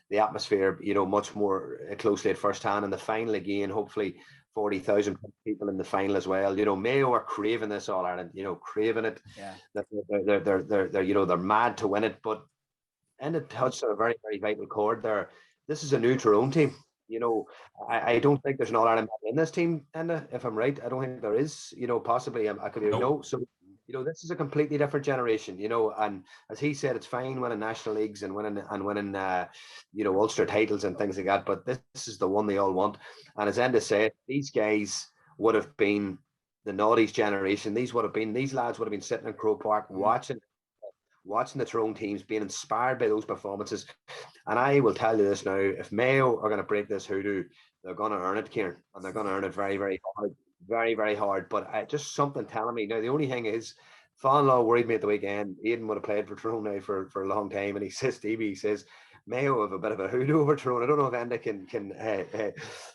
the atmosphere, much more closely at first hand. And the final again, hopefully 40,000 people in the final as well. You know, Mayo are craving this All Ireland. You know, craving it. Yeah. They're you know, they're mad to win it. But and it touched on a very, very vital chord there. This is a new Tyrone team. You know, I don't think there's an All Ireland in this team, Enda, if I'm right. I don't think there is. You know, possibly I could be no. So you know, this is a completely different generation. You know, and as he said, it's fine winning national leagues and winning you know, Ulster titles and things like that. But this is the one they all want. And as Enda said, these guys would have been the noughties generation. These lads would have been sitting in Croke Park watching the Tyrone teams, being inspired by those performances. And I will tell you this now, if Mayo are going to break this hoodoo, they're going to earn it, Ciaran, and they're going to earn it very, very hard. Very, very hard. But just something telling me, now the only thing is, Father-in-law worried me at the weekend. Aidan would have played for Tyrone now for a long time, and he says, Stevie, he says, Mayo have a bit of a hoodoo over Tyrone. I don't know if Enda can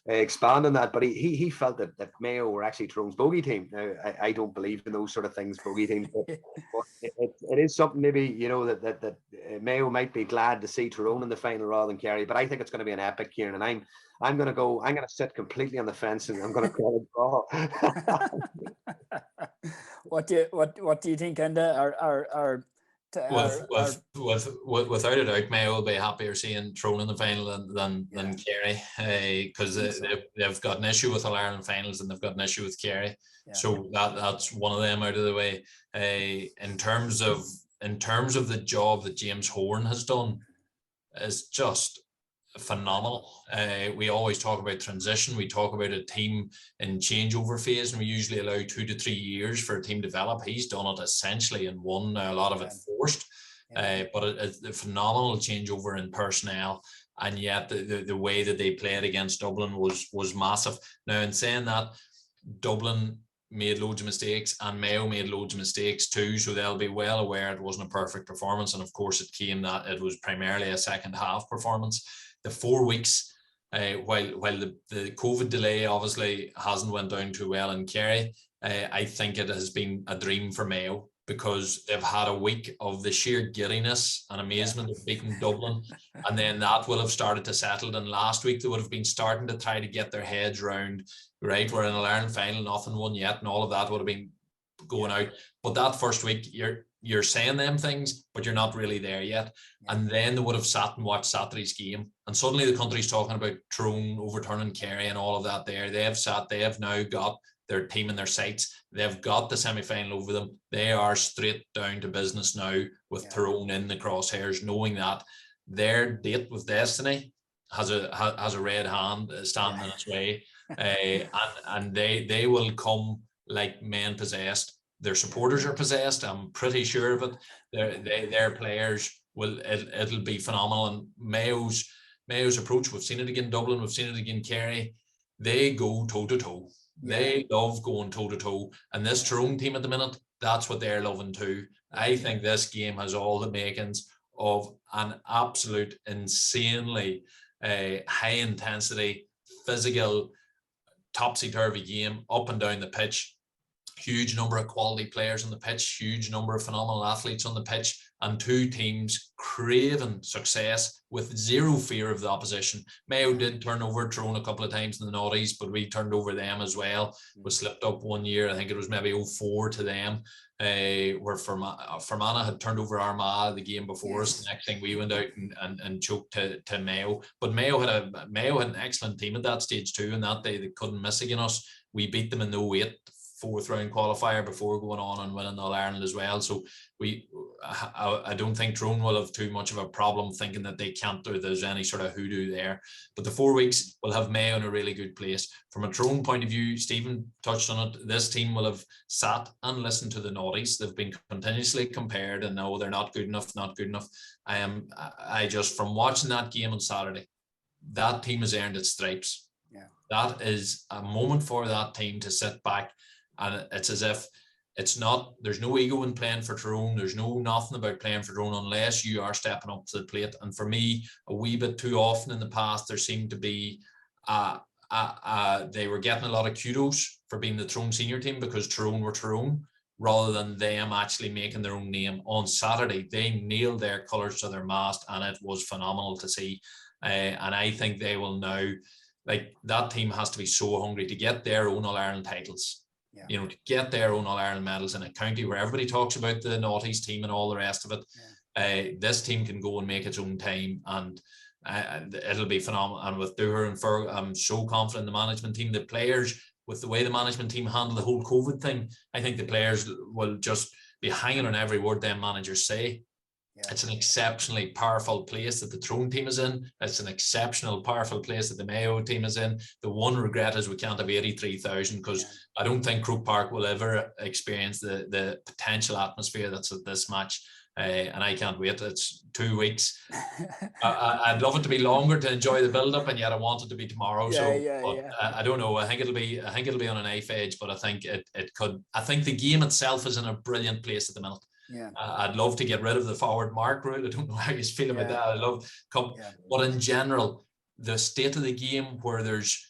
expand on that, but he felt that Mayo were actually Tyrone's bogey team. Now, I don't believe in those sort of things, bogey teams, but it is something maybe, you know, that Mayo might be glad to see Tyrone in the final rather than Kerry. But I think it's going to be an epic, Ciaran, and I'm going to sit completely on the fence, and I'm going to call it draw. What do you think, Enda? Without a doubt, Mayo will be happier seeing Tyrone in the final than Kerry, because they've got an issue with All Ireland finals and they've got an issue with Kerry. Yeah. So that's one of them out of the way. In terms of the job that James Horn has done, is just phenomenal. We always talk about transition. We talk about a team in changeover phase, and we usually allow 2 to 3 years for a team to develop. He's done it essentially in one. A lot of it forced, but it's a phenomenal changeover in personnel. And yet the way that they played against Dublin was massive. Now, in saying that, Dublin made loads of mistakes and Mayo made loads of mistakes too, so they'll be well aware it wasn't a perfect performance. And of course, it came that it was primarily a second half performance. The 4 weeks, while the COVID delay obviously hasn't went down too well in Kerry, I think it has been a dream for Mayo, because they've had a week of the sheer giddiness and amazement of beating Dublin, and then that will have started to settle. And last week they would have been starting to try to get their heads round, right, we're in a Ireland final, nothing won yet, and all of that would have been going out. But that first week, you're saying them things, but you're not really there yet. And then they would have sat and watched Saturday's game, and suddenly the country's talking about Tyrone overturning Kerry and all of that there. They have now got their team in their sights. They've got the semi-final over them. They are straight down to business now with Tyrone in the crosshairs, knowing that their date with destiny has a red hand standing in its way. And they will come like men possessed. Their supporters are possessed. I'm pretty sure of it. Their players it'll be phenomenal. And Mayo's approach, we've seen it again Dublin, we've seen it again Kerry. They go toe to toe. They love going toe to toe. And this Tyrone team at the minute, that's what they're loving too. I think this game has all the makings of an absolute insanely high intensity, physical, topsy-turvy game up and down the pitch. Huge number of quality players on the pitch, huge number of phenomenal athletes on the pitch, and two teams craving success with zero fear of the opposition. Mayo did turn over Tyrone a couple of times in the noughties, but we turned over them as well. We slipped up one year, I think it was maybe 0-4 to them, where Fermanagh had turned over Armagh the game before us. The next thing we went out and choked to Mayo. But Mayo had an excellent team at that stage too, and that they couldn't miss against us. We beat them in the 08 fourth round qualifier before going on and winning All Ireland as well. So I don't think Tyrone will have too much of a problem thinking that they can't, or there's any sort of hoodoo there. But the 4 weeks will have Mayo in a really good place. From a Tyrone point of view, Stephen touched on it, this team will have sat and listened to the noughties. They've been continuously compared, and no, they're not good enough, not good enough. I just, from watching that game on Saturday, that team has earned its stripes. Yeah. That is a moment for that team to sit back. And it's as if there's no ego in playing for Tyrone. There's nothing about playing for Tyrone unless you are stepping up to the plate. And for me, a wee bit too often in the past, there seemed to be, they were getting a lot of kudos for being the Tyrone senior team because Tyrone were Tyrone, rather than them actually making their own name. On Saturday, they nailed their colours to their mast, and it was phenomenal to see. And I think they will now like that team has to be so hungry to get their own All-Ireland titles. Yeah. You know, to get their own All-Ireland medals in a county where everybody talks about the Naughties team and all the rest of it. This team can go and make its own time, and it'll be phenomenal. And with Dooher and Ferg, I'm so confident in the management team. The players, with the way the management team handled the whole COVID thing, I think the players will just be hanging on every word them managers say. Yeah. It's an exceptionally powerful place that the Tyrone team is in. It's an exceptional, powerful place that the Mayo team is in. The one regret is we can't have 83,000, because I don't think Croke Park will ever experience the potential atmosphere that's at this match. And I can't wait. It's 2 weeks. I'd love it to be longer to enjoy the build-up, and yet I want it to be tomorrow. I don't know. I think it'll be on a knife edge, but I think it could. I think the game itself is in a brilliant place at the minute. Yeah. I'd love to get rid of the forward mark rule. I don't know how you feel about that. I love but in general, the state of the game where there's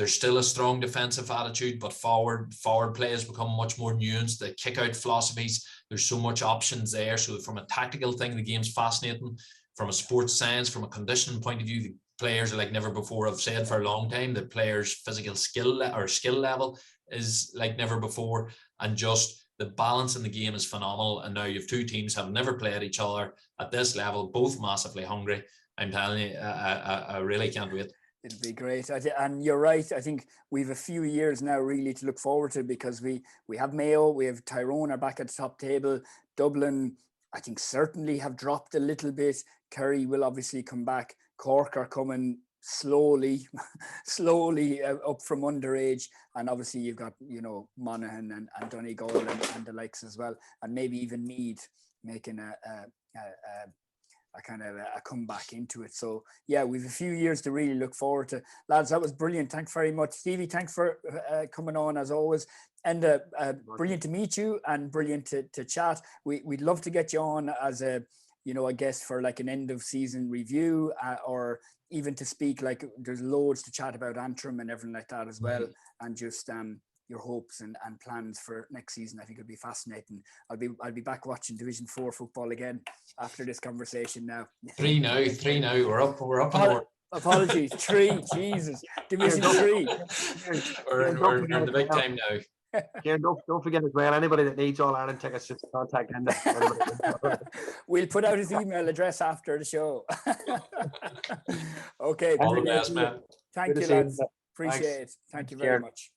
still a strong defensive attitude, but forward play has become much more nuanced. The kick out philosophies, there's so much options there. So from a tactical thing, the game's fascinating. From a sports science, from a conditioning point of view, the players are like never before. I've said for a long time, the players' physical skill level is like never before, and just the balance in the game is phenomenal. And now you have two teams have never played each other at this level, both massively hungry. I'm telling you, I really can't wait. It'll be great. And you're right. I think we have a few years now really to look forward to, because we have Mayo, we have Tyrone are back at the top table. Dublin, I think, certainly have dropped a little bit. Kerry will obviously come back. Cork are coming slowly up from underage, and obviously you've got, you know, Monaghan and Donegal and the likes as well, and maybe even Meath making a kind of a comeback into it. So yeah, we've a few years to really look forward to. Lads, that was brilliant. Thanks very much, Stevie. Thanks for coming on as always. And brilliant to meet you, and brilliant to chat. We'd love to get you on as a, you know, I guess for like an end of season review, or even to speak, like there's loads to chat about Antrim and everything like that as well. And just your hopes and plans for next season. I think it'll be fascinating. I'll be back watching Division 4 football again after this conversation now. 3 now. We're up on apologies. 3, Jesus. Division 3. We're in the big time now. Ciaran, don't forget as well, anybody that needs All-Ireland tickets, just contact Enda. We'll put out his email address after the show. Okay. All the best, man. Thank you, lads. Appreciate it. Thank you very much.